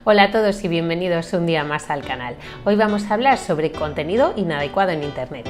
Hola a todos y bienvenidos un día más al canal. Hoy vamos a hablar sobre contenido inadecuado en Internet.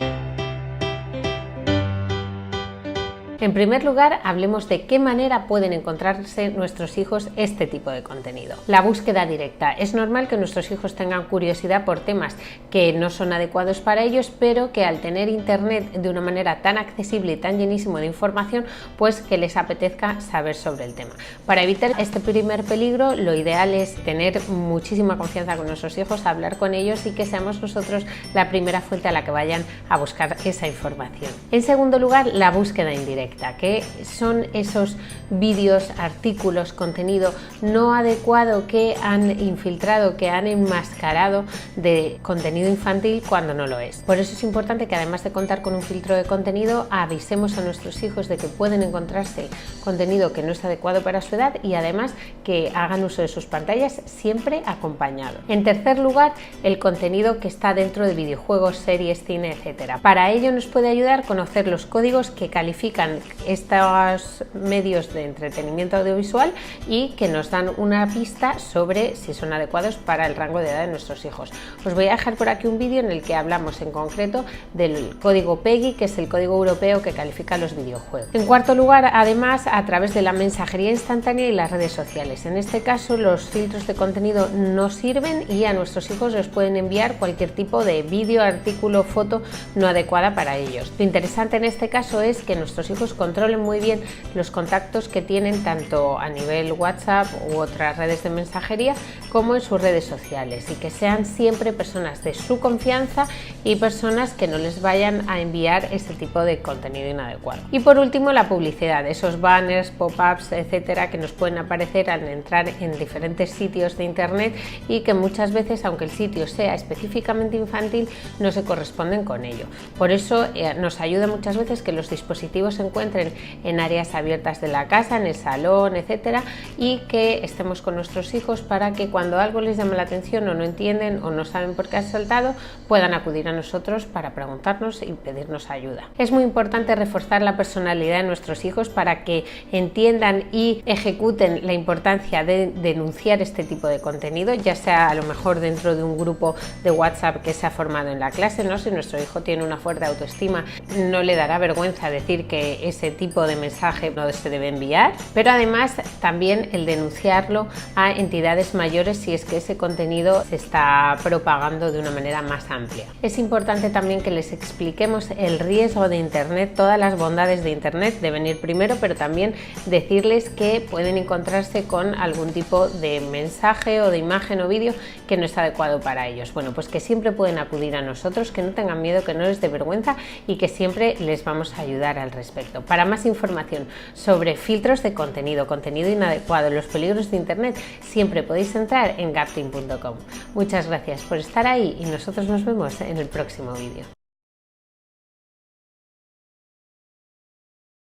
En primer lugar, hablemos de qué manera pueden encontrarse nuestros hijos este tipo de contenido. La búsqueda directa. Es normal que nuestros hijos tengan curiosidad por temas que no son adecuados para ellos, pero que al tener Internet de una manera tan accesible y tan llenísimo de información, pues que les apetezca saber sobre el tema. Para evitar este primer peligro, lo ideal es tener muchísima confianza con nuestros hijos, hablar con ellos y que seamos nosotros la primera fuente a la que vayan a buscar esa información. En segundo lugar, la búsqueda indirecta, que son esos vídeos, artículos, contenido no adecuado que han infiltrado, que han enmascarado de contenido infantil cuando no lo es. Por eso es importante que, además de contar con un filtro de contenido, avisemos a nuestros hijos de que pueden encontrarse contenido que no es adecuado para su edad y además que hagan uso de sus pantallas siempre acompañado. En tercer lugar, el contenido que está dentro de videojuegos, series, cine, etc. Para ello nos puede ayudar conocer los códigos que califican estos medios de entretenimiento audiovisual y que nos dan una pista sobre si son adecuados para el rango de edad de nuestros hijos. Os voy a dejar por aquí un vídeo en el que hablamos en concreto del código PEGI, que es el código europeo que califica los videojuegos. En cuarto lugar, además, a través de la mensajería instantánea y las redes sociales. En este caso, los filtros de contenido no sirven y a nuestros hijos les pueden enviar cualquier tipo de vídeo, artículo, foto no adecuada para ellos. Lo interesante en este caso es que nuestros hijos controlen muy bien los contactos que tienen tanto a nivel WhatsApp u otras redes de mensajería como en sus redes sociales y que sean siempre personas de su confianza y personas que no les vayan a enviar este tipo de contenido inadecuado. Y por último, la publicidad, esos banners, pop-ups, etcétera, que nos pueden aparecer al entrar en diferentes sitios de Internet y que muchas veces, aunque el sitio sea específicamente infantil, no se corresponden con ello. Por eso nos ayuda muchas veces que los dispositivos se encuentren en áreas abiertas de la casa, en el salón, etcétera, y que estemos con nuestros hijos para que cuando algo les llama la atención o no entienden o no saben por qué ha saltado, puedan acudir a nosotros para preguntarnos y pedirnos ayuda. Es muy importante reforzar la personalidad de nuestros hijos para que entiendan y ejecuten la importancia de denunciar este tipo de contenido, ya sea a lo mejor dentro de un grupo de WhatsApp que se ha formado en la clase, ¿no? Si nuestro hijo tiene una fuerte autoestima, no le dará vergüenza decir que ese tipo de mensaje no se debe enviar, pero además también el denunciarlo a entidades mayores si es que ese contenido se está propagando de una manera más amplia. Es importante también que les expliquemos el riesgo de Internet, todas las bondades de Internet deben ir primero, pero también decirles que pueden encontrarse con algún tipo de mensaje o de imagen o vídeo que no es adecuado para ellos. Bueno, pues que siempre pueden acudir a nosotros, que no tengan miedo, que no les dé vergüenza y que siempre les vamos a ayudar al respecto. Para más información sobre filtros de contenido, contenido inadecuado, los peligros de Internet, siempre podéis entrar en gapteam.com. Muchas gracias por estar ahí y nosotros nos vemos en el próximo vídeo.